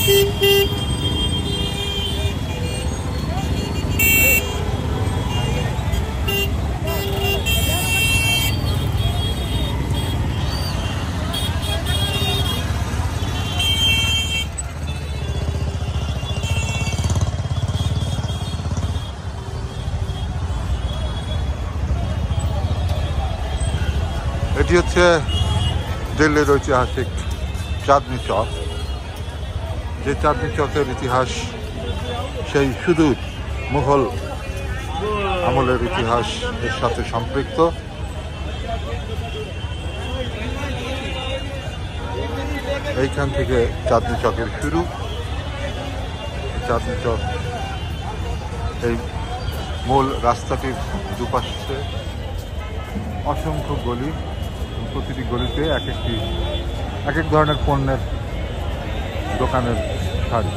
এটি হচ্ছে দিল্লির ঐতিহাসিক চাঁদনি চক, যে চাঁদনি চকের ইতিহাস সেই সুদূর মুঘল আমলের ইতিহাস এর সাথে সম্পৃক্ত। এইখান থেকে চাঁদনি চকের শুরু। চাঁদনি চক এই মূল রাস্তাটির দুপাশে অসংখ্য গলি, প্রতিটি গলিতে এক এক ধরনের পণ্যের দোকানের সারি।